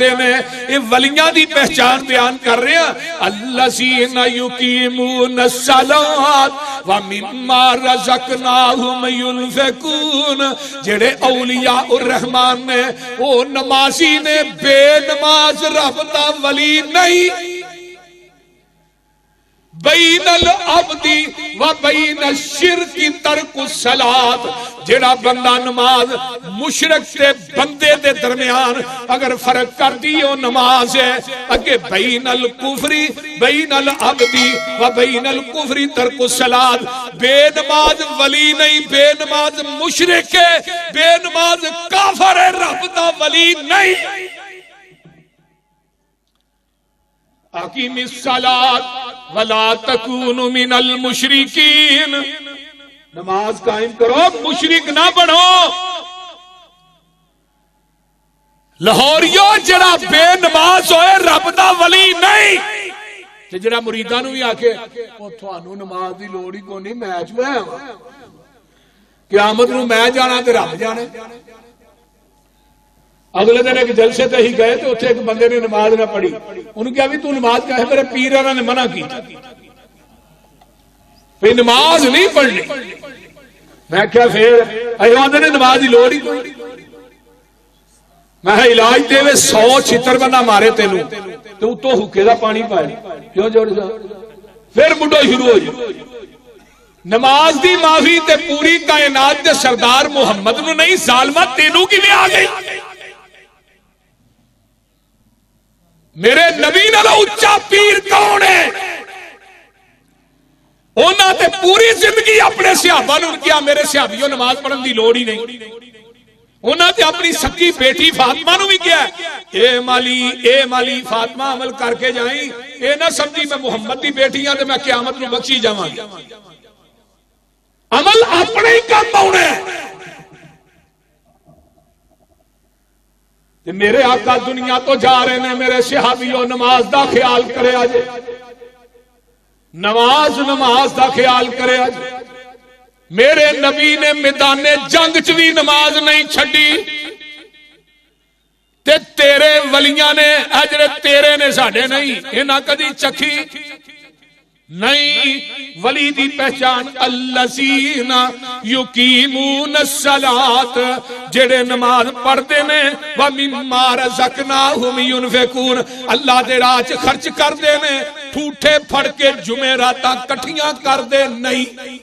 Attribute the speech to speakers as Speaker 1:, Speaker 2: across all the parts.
Speaker 1: یہ ولیاں دی پہچان بیان کر رہے ہیں الذین یقیمون الصلاۃ ومما رزقناہم ینفقون جڑے اولیاء الرحمن نے وہ نمازی نے بے نماز رب دا ولی نہیں بین العبد و بین الشرک ترک الصلاۃ جڑا بندہ نماز مشرک تے بندے دے درمیان اگر فرق کر دی وہ نماز ہے اگے بین الکفر بین العبد و بین الکفر ترک الصلاۃ بے نماز ولی نہیں بے نماز مشرک ہے بے نماز کافر ہے رب دا ولی نہیں اقیم الصلاۃ ولا تکونوا من المشرکین نماز قائم کرو مشرک نہ بنو لاہوریو جڑا بے نماز ہوئے رب دا ولی نہیں تے جڑا مریداں نوں بھی آکھے او تھانوں نماز دی لوڑ ہی کوئی نہیں میچ میں قیامت نوں میں جانا تے رب جانے اگلے دن ایک جلسے تے ہی گئے تو اتنے ایک بندے نے نماز نہ پڑھی انہوں کہا بھی تو نماز کہے میرے پیراں نے منع کی پھر نماز نہیں پڑھنی میں کیا پھر ایوان نے نماز دی لوڑ ہی کوئی میں علاج دے 100 چھتر بندہ مارے تینوں تو تو حکے دا پانی پائے کیوں جوڑ سا پھر مڈو شروع ہو جائے نماز دی معافی تے پوری کائنات دے سردار محمد نو نہیں ظالمہ تینوں کی بھی آ گئی میرے نبی نالوں اچا پیر کون ہے انہاں تے پوری زندگی اپنے صحابہ نوں کیا میرے صحابیوں نماز پڑھن دی لوڑ ہی نہیں انہاں تے اپنی سکی بیٹی فاطمہ نوں بھی کیا اے مالی فاطمہ عمل کر کے جائیں اے نہ سمجھی میں محمد دی بیٹی ہاں تے میں قیامت نوں بخشی جاواں عمل اپنے ہی کام آنا ہے میرے آقا دنیا تو جا رہے ہیں میرے صحابیوں نماز دا خیال کرے آج نماز دا خیال کرے آج میرے نبی نے میدان جنگ چ بھی نماز نہیں چھڈی تے تیرے ولیاں نے اجر تیرے نے ساڈے نہیں انہاں کدی چکھی نہیں ولی دی پہچان الذین یقیمون الصلاۃ جڑے نماز پڑھتے نے ومما رزقناہم ینفقون اللہ دے راہ وچ خرچ کردے نے ٹھوٹے پھڑ کے جمعراتاں کٹھیاں کردے نہیں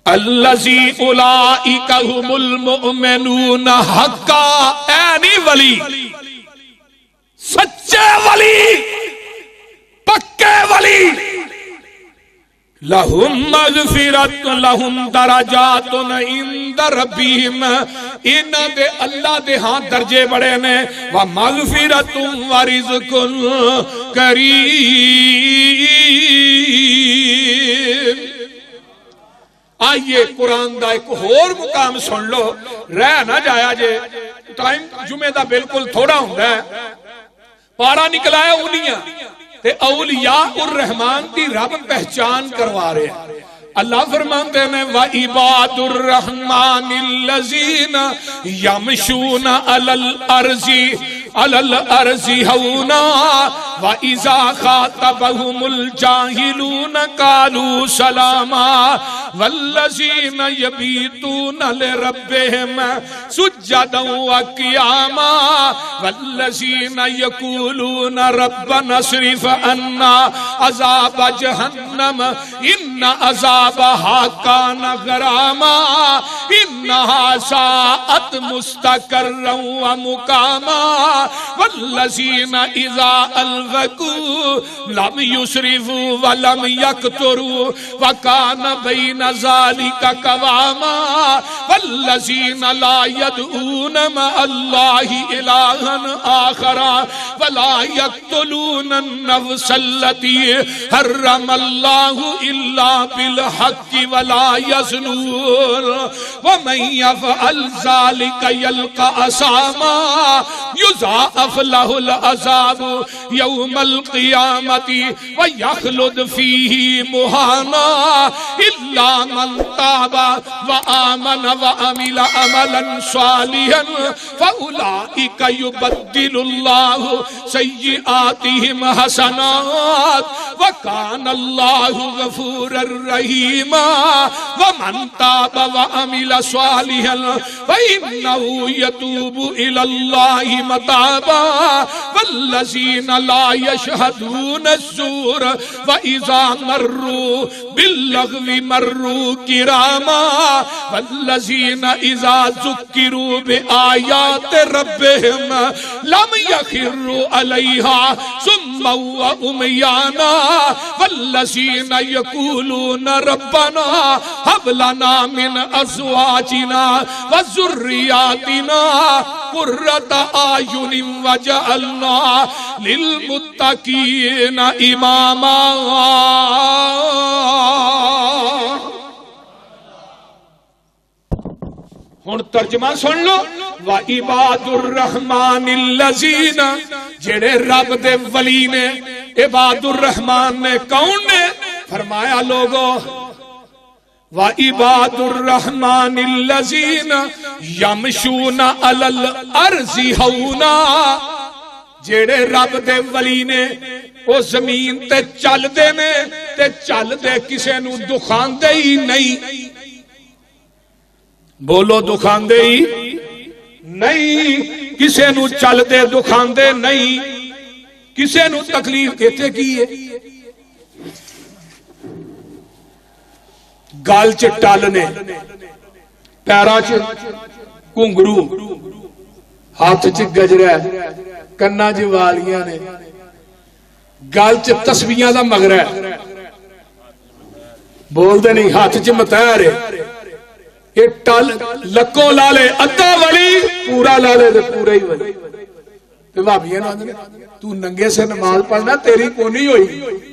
Speaker 1: الذی اولئک هم المؤمنون حقا اے نہیں ولی سچے ولی پکے ولی لہم مغفرت لہم درجات عند ربہم انہاں دے اللہ دے ہاں درجے بڑے نے ومغفرت ورزق کریم آئیے قرآن دا ایک اور مقام سن لو رہ نہ جایا جے ٹائم جمعہ دا بالکل تھوڑا ہوندہ ہے پارا نکلا ہے انہیاں تے اولیاء الرحمن دی رب پہچان کروا رہے ہیں اللہ فرماتے ہیں وَعِبَادُ الرَّحْمَنِ الَّذِينَ يَمْشُونَ عَلَى الْأَرْضِ هَوْنًا وَإِذَا خَاطَبَهُمُ الْجَاهِلُونَ قَالُوا سَلَامًا وَالَّذِينَ يَبِيتُونَ لِرَبِّهِمْ سُجَّدًا وَقِيَامًا وَالَّذِينَ يَقُولُونَ رَبَّنَا اصْرِفْ عَنَّا عَذَابَ جَهَنَّمَ إِنَّ عَذَابَهَا كَانَ غَرَامًا إِنَّهَا سَاءَتْ مُسْتَقَرًّا وَمُقَامًا والذین اذا الفقوا لم یسرفوا ولم یقتروا وکان بین ذلک قواما والذین لا یدعون مع اللہ الہا آخر ولا يقتلون النفس التي حرم الله إلا بالحق ولا يزنون ومن يفعل ذلك يلقى أثاما يضاعف له العذاب يوم القيامة ويخلد فيه مهانا إلا من تاب وآمن وعمل عملا صالحا فأولئك يبدل الله سيئاتهم حسنات وكان الله غفورا رحيما ومن تاب وعمل صالحا فإنه يتوب إلى الله متابا والذين لا يشهدون الزور وإذا مروا باللغو مروا كراما والذين إذا ذكروا بآيات ربهم لم يخروا عليها صما وعميانا والذين يقولون ربنا هب لنا من أزواجنا وذرياتنا قرة أعين وجعلنا للمتقين إماما. ہن ترجمہ سن لو وعباد الرحمن الذین جڑے رب دے ولی نے عباد الرحمن نے کون نے فرمایا لوگو وعباد الرحمن الذین یمشون علی الارض ہونا جڑے رب دے ولی نے وہ زمین تے چل دے نے تے چل دے کسے نو دکھان دے ہی نہیں. بولو دکھان دے ہی نہیں کسے نو چل دے دکھان دے نہیں کسے نو تکلیف کہتے کی ہے. گال چ ٹالنے پیرا چ گھنگرو ہاتھ چ گجرا کنا چ والیاں نے گال چ تسبیحاں دا مغرا بول دے نہیں ہاتھ چ متار ہے یہ ٹل لکو لالے ادھا ولی پورا لالے دے پورا ہی ولی تے بھابیاں نو آندے تو ننگے سے نماز پڑھنا تیری کونی ہوئی.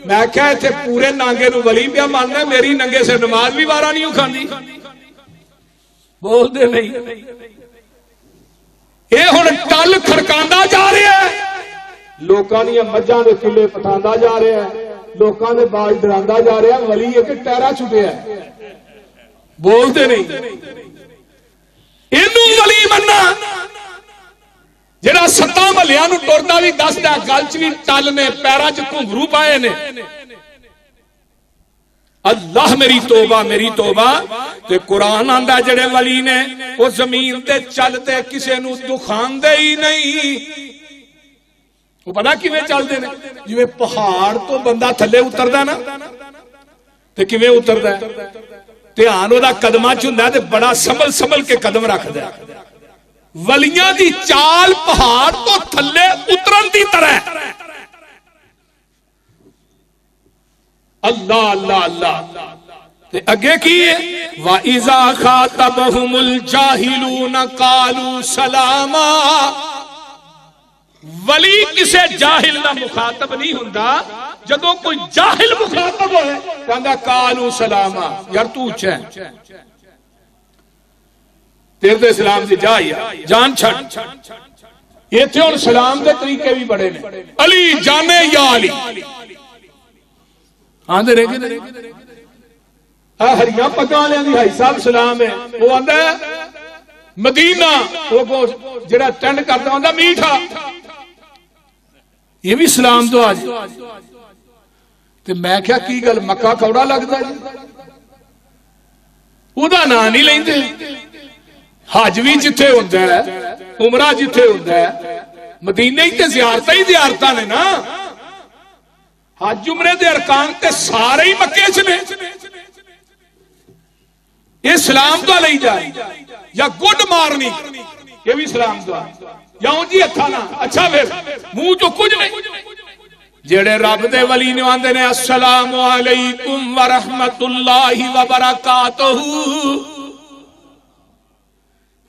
Speaker 1: میں کہا ایتھے پورے نانگے نو ولی پیا ماننا میری ننگے سے نماز بھی وارا نہیں کھاندی. بول دے نہیں اے ہن ٹل کھڑکاندا جا رہا ہے لوکاں دی مجھاں دے کلے پٹھاندا جا رہا ہے لوکاں دے باج ڈراندا جا رہا ہے ولی ایک ٹہرا چھٹیا ہے. بولتے نہیں اینو ولی مننا جڑا ستا مہلیاں نو ٹردا بھی دسدا گل چ بھی ٹل نے پیراں چ گھنگرو پائے نے. اللہ میری توبہ تے قرآن آندا جڑے ولی نے وہ زمین تے چلتے کسے نو دکھان دے ہی نہیں. وہ پتہ کیویں چلدے نے جویں پہاڑ تو بندہ تھلے اتردا نا تے کیویں اتردا ہے دھیان وہ قدمہ چوندا ہے تے بڑا سنبھل کے قدم رکھدا ہے. ولیاں دی چال پہاڑ تو تھلے اترن دی طرح اللہ اللہ اللہ. تے اگے کی ہے وَإِذَا خَاطَبَهُمُ الْجَاهِلُونَ قَالُوا سَلَامًا. ولی کسے جاہل نہ مخاطب نہیں ہوندا جدوں کوئی جاہل مخاطب ہوئے کہندا قالوا سلاما یار تو اچھا ہے تیرے تے اسلام دی جان چھڑ. ایتھے ہن سلام دے طریقے بھی بڑے نے علی جانے یا علی آندے رہے ہریاں پگاں والے دی بھائی صاحب سلام ہے وہ آندا ہے مدینہ وہ جڑا ٹینڈ کردا ہوندا میٹھا یہ بھی سلام دو آج. تے میں کیا کی گل مکہ کوڑا لگدا جی او دا نام نہیں لیندے. حج بھی جتھے ہوندا ہے عمرہ جتھے ہوندا ہے مدینے ہی تے زیارتاں نے نا. حج عمرے دے ارکان تے سارے ہی مکے چ نے. یہ سلام دعا لئی جائے یا گڈ مارننگ یہ بھی سلام دعا یا جی ہتھاں نال اچھا پھر منہ جو کچھ نہیں. جڑے رب دے ولی نے آندے نے السلام علیکم ورحمت اللہ وبرکاتہ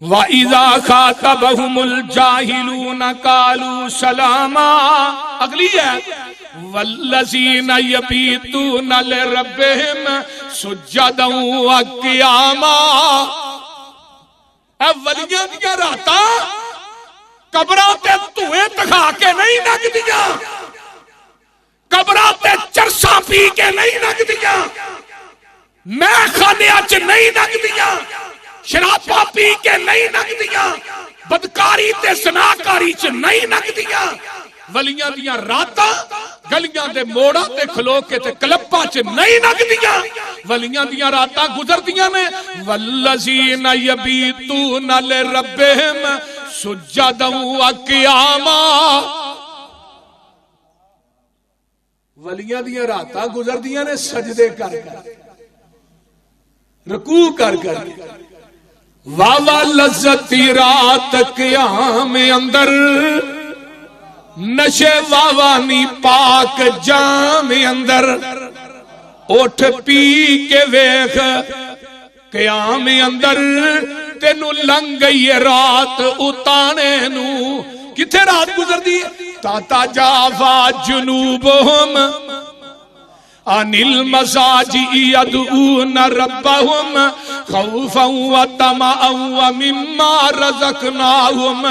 Speaker 1: وَإِذَا خَاطَبَهُمُ الْجَاهِلُونَ قَالُوا سَلَامًا. اگلی ہے وَالَّذِينَ يَبِيتُونَ لِرَبِّهِمْ سُجَّدًا وَقِيَامًا. اے ولیاں دیاں راتاں قبراں تے دھوئے تکھا کے نہیں لگ دیاں، قبراں تے چرساں پی کے نہیں لگ دیاں، میں خانیاں چ نہیں لگ دیاں، شراباں پی کے نہیں لگ دیاں، بدکاری تے زناکاری چ نہیں لگ دیاں. ولیاں دیاں راتاں گلیاں دے موڑاں تے کھلو کے تے کلپاں چ نہیں لگ دیاں. ولیاں دیاں راتاں گزر دیاں نے. والذین یبیتون لربہم سجدا وقیاما. ولیاں دیاں راتاں گزر دیاں نے سجدے کر کر، رکوع کر کر. واوا لذتی رات قیام اندر، نشے واوانی پاک جام اندر. اٹھ پی کے ویخ قیام اندر، تینو لنگ گئی رات اتانے نو. کتھے رات گزر دی؟ تا جافا جنوبہم عن المضاجع يدعون ربهم خوفا وطمعا ومما رزقناهم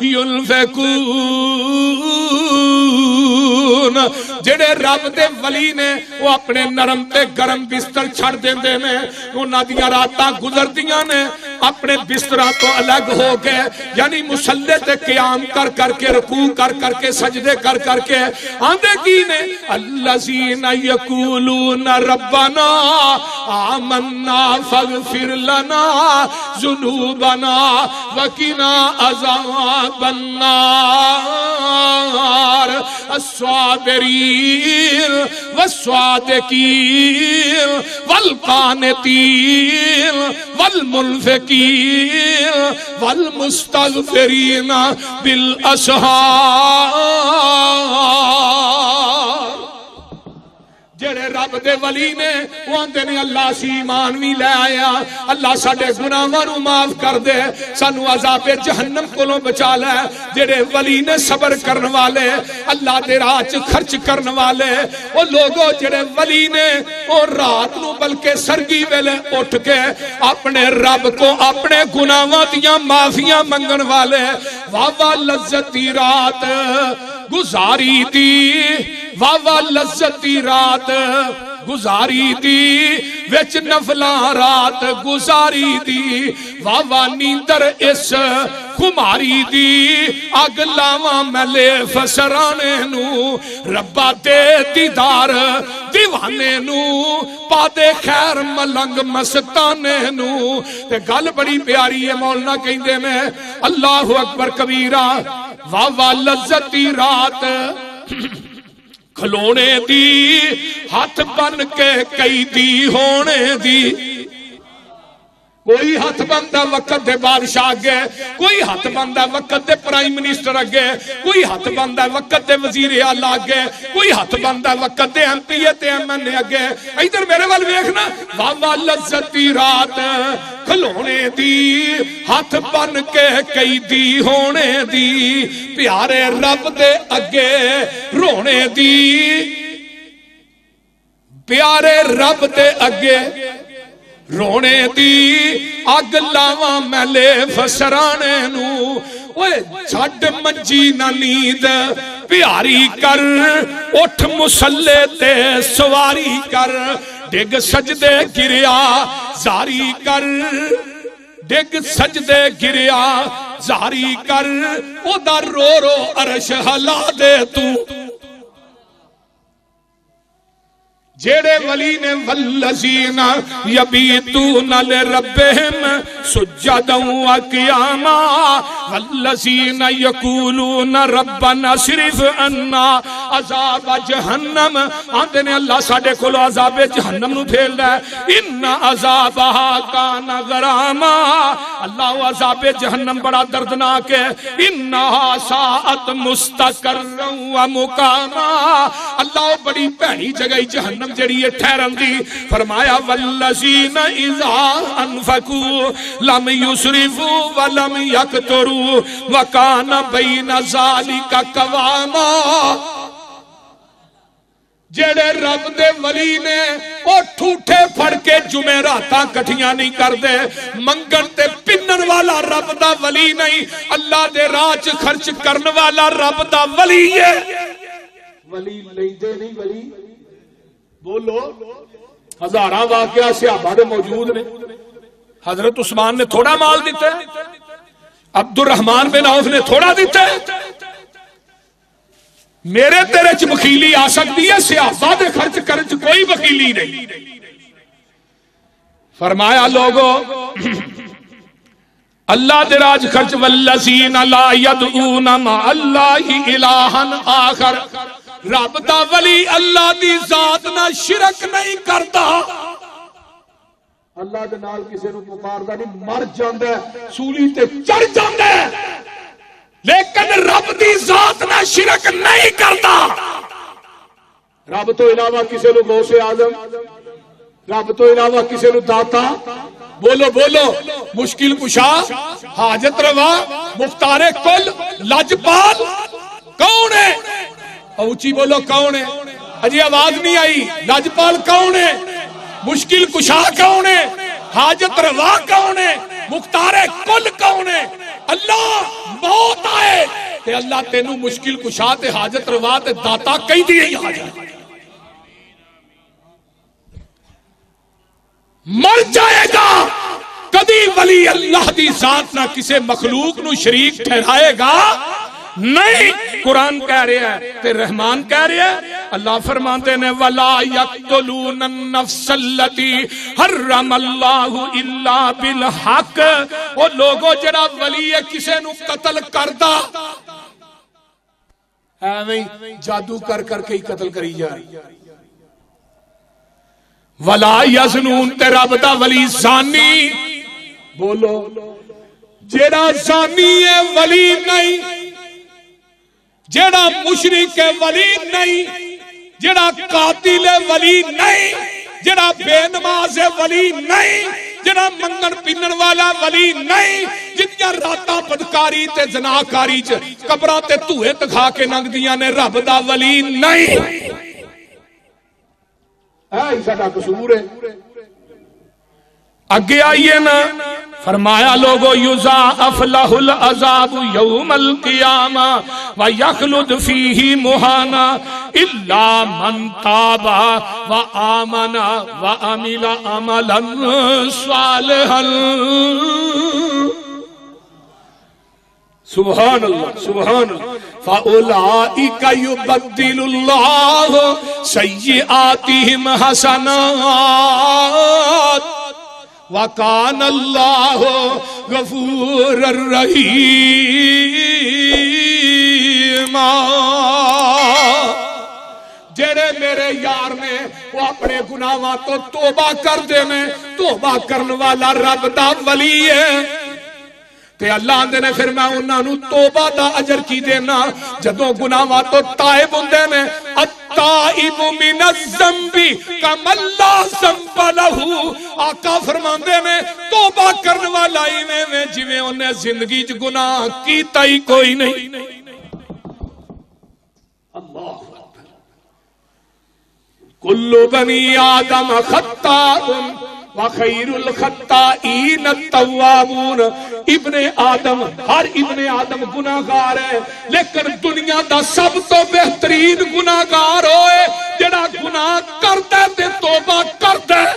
Speaker 1: ينفقون. جڑے رب دے ولی نے وہ اپنے نرم تے گرم بستر چھڑ دیندے نے، انہاں دیاں راتاں گزردیاں نے اپنے بستراں تو الگ ہو کے، یعنی مصلی تے قیام کر کر کے، رکوع کر کر کے، سجدے کر کر کے. آندے کی نے الذین یقولون ربنا آمنا فاغفر لنا ذنوبنا وقنا عذاب النار الصابرین والصادقین والقانتین والمنفقین والمستغفرین بالاسحار. جڑے رب دے ولی نے وہ آندے نے اللہ سی ایمان بھی لے آیا، اللہ ساڈے گناہاں نو معاف کر دے، سانو عذاب جہنم کولوں بچا لے. جڑے ولی نے صبر کرن والے، اللہ دے راہ چ خرچ کرن والے، او لوگوں جڑے ولی نے او رات نو بلکہ سرگی ویلے اٹھ کے اپنے رب کو اپنے گناہاں دیاں معافیاں منگن والے. واہ لذتی رات گزاری دی، واہ لذتی رات گزاری دی، وچ نفلاں رات گزاری دی. واہ نیندر اس خماری دی، اگ لاواں ملے فسرانے نو. ربا دے دیدار دیوانے نو، پا دے خیر ملنگ مستانے نو. تے گل بڑی پیاری ہے، مولانا کہندے نے اللہ اکبر کبیرہ. واہ لذتی رات کھلونے دی، ہاتھ بن کے قیدی ہونے دی. کوئی ہاتھ بندہ وقت دے بادشاہ اگے، کوئی ہاتھ بندہ وقت دے پرائم منسٹر اگے، کوئی ہاتھ بندہ وقت دے وزیر اعلیٰ اگے، کوئی ہاتھ بندہ وقت دے ایم پی تے ایم این اے اگے. ادھر میرے وال ویکھنا. واہ لذتی رات کھلونے دی، ہاتھ بن کے قیدی ہونے دی. پیارے رب دے اگے رونے دی، پیارے رب دے اگے رونے دی. اگ لاواں ملے فسرانے نو. اوے چھڈ منجی نہ نیند پیاری کر، اٹھ مصلی تے سواری کر. ڈگ سجدے گریا زاری کر، ڈگ سجدے گریا زاری کر. او دا رو رو عرش ہلا دے تو. جیڑے ولی نے والذین یبیتون لربہم سجدا وقیاما والذین یقولون ربنا اصرف عنا عذاب جہنم. آندے نے اللہ ساڈے کولوں عذاب جہنم نو پھیر لے. ان عذابھا کان غراما. اللہ عذاب جہنم بڑا دردناک ہے. انھا ساءت مستقرا ومقاما. اللہ بڑی بھڑی جگہ جہنم جڑی ہے ٹھہرن دی. فرمایا والذین اذا انفقوا لم یسرفوا ولم یقتروا وکان بین ذالک قواما. جڑے رب دے ولی نے او ٹھوٹے پھڑ کے جمعراتاں کٹھیاں نہیں کردے. منگن تے پنن والا رب دا ولی نہیں، اللہ دے راہ چ خرچ کرن والا رب دا ولی ہے. ولی لیندے نہیں ولی بولو. ہزاراں واقعہ صحابہ دے موجود نے. حضرت عثمان نے تھوڑا مال دیتا ہے، عبد الرحمن بن عوف نے تھوڑا دیتا ہے. میرے تیرے چ بخیلی آ سکتی ہے، صحابہ دے خرچ کرن چ کوئی بخیلی نہیں. فرمایا لوگو اللہ دے راج خرچ والذین لا یدعون مع اللہ الہا آخر. رب دا ولی اللہ دی ذات نہ شرک نہیں کرتا. اللہ دے نال کسے نو پکاردا نہیں، مر جاندا ہے، سولی تے چڑھ جاندا ہے، لیکن رب دی ذات نہ شرک نہیں کرتا. رب تو علاوہ کسے نو غوث اعظم، رب تو علاوہ کسے نو داتا، بولو بولو، مشکل کشا، حاجت روا، مختار کل، لجپال کون ہے؟ اونچی بولو کون ہے؟ اجی آواز نہیں آئی. لجپال کون ہے؟ مشکل کشا کون ہے؟ حاجت روا کون ہے؟ مختار کل کون ہے؟ اللہ. موت آئے تے اللہ تینوں مشکل کشا تے حاجت روا تے داتا کئی دیئے ہی آ جائے. مر جائے گا کدی ولی اللہ دی ذات نہ کسے مخلوق نو شریک ٹھہرائے گا نہیں. قرآن کہہ رہے ہیں تے رحمان کہہ رہے ہیں. اللہ فرماتے نے وَلَا يَقْتُلُونَ النَّفْسَ الَّتِي حَرَّمَ اللَّهُ إِلَّا بِالْحَقِّ. وہ لوگوں جڑا ولی ہے کسے نو قتل کردا ایویں جادو کر کر کے ہی قتل کری جا رہی. وَلَا يَزْنُونَ تے رب دا ولی زانی. بولو جڑا زانی ہے ولی نہیں، جڑا مشرک ہے ولی نہیں، جڑا قاتل ہے ولی نہیں، جڑا بے نماز ہے ولی نہیں، جڑا منگن پینن والا ولی نہیں، جتیاں راتاں بدکاری تے زناکاری چ قبراں تے دھوئے تکھا کے لنگدیاں نے رب دا ولی نہیں. اے ساڈا قصور ہے. اگے آئیے نا فرمایا لوگو یضاعف لہ العذاب یوم القیامہ ویخلد فیہ مہانا الا من تاب وآمن وعمل عملا صالحا. سبحان اللہ سبحان اللہ. فَأُولَئِكَ يُبَدِّلُ اللَّهُ سَيِّئَاتِهِمْ حَسَنَاتٍ وَكَانَ اللَّهُ غَفُورًا رَحِيمًا. جڑے میرے یار نے وہ اپنے گناہاں تو توبہ کر دے میں، توبہ کرن والا رب دا ولی ہے. تے اللہ آندے نے پھر میں انہاں نو توبہ دا اجر کی دینا جدوں گناہاں تو تائب ہوندے نے. التائب من الذنب کمن لا ذنب لہ. آقا فرماندے نے توبہ کرن والا ایویں میں جویں انہیں زندگی وچ گناہ کیتا ہی کوئی نہیں. اللہ کل بنی آدم خطاء وخیر الخطائین التوابون. ابن آدم ہر ابن آدم گناہگار ہے، لیکن دنیا دا سب تو بہترین گناہگار ہوئے جڑا گناہ کرتا ہے تے توبہ کرتا ہے.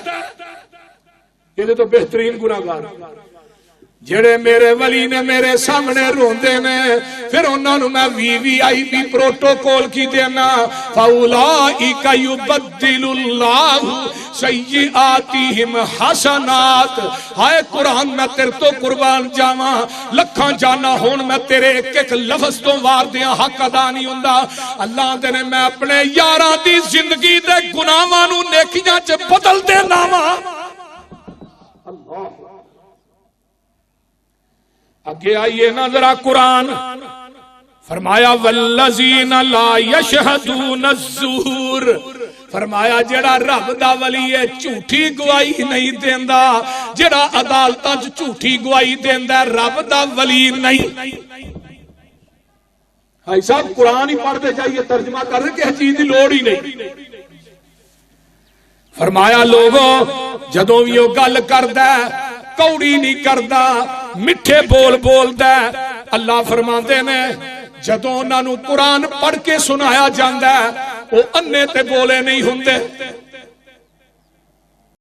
Speaker 1: یہ تو بہترین گناہگار جڑے میرے ولی نے میرے سامنے روندے نے پھر انہاں نوں میں VVIP پروٹوکول کی دینا. فَأُولَئِكَ يُبَدِّلُ اللَّهُ سَيِّئَاتِهِمْ حَسَنَاتٍ. ہائے قرآن میں تیرے تو قربان جاواں لکھاں جانا ہون میں تیرے ایک ایک لفظ تو وار دیاں حق ادا نہیں ہوندا. اللہ دے نے میں اپنے یاراں دی زندگی دے گناہاں نوں نیکیاں چ بدل دینا وا. اللہ اگے آئیے نا ذرا قرآن فرمایا والذین لا یشہدون الزور. فرمایا جڑا رب دا ولی ہے جھوٹی گواہی نہیں دیندا، جڑا عدالتاں وچ جھوٹی گواہی دیندا رب دا ولی نہیں۔ بھائی صاحب قرآن ہی پڑھتے جائیے، ترجمہ کر دیں کہ چیز کی لوڑ ہی نہیں۔ فرمایا لوگوں جدوں بھی وہ گل کردا کوڑی نہیں کردا، میٹھے بول بولدا، اللہ فرماندے نے جدوں انہاں نوں قرآن پڑھ کے سنایا جاندا وہ انے تے بولے نہیں ہوندے۔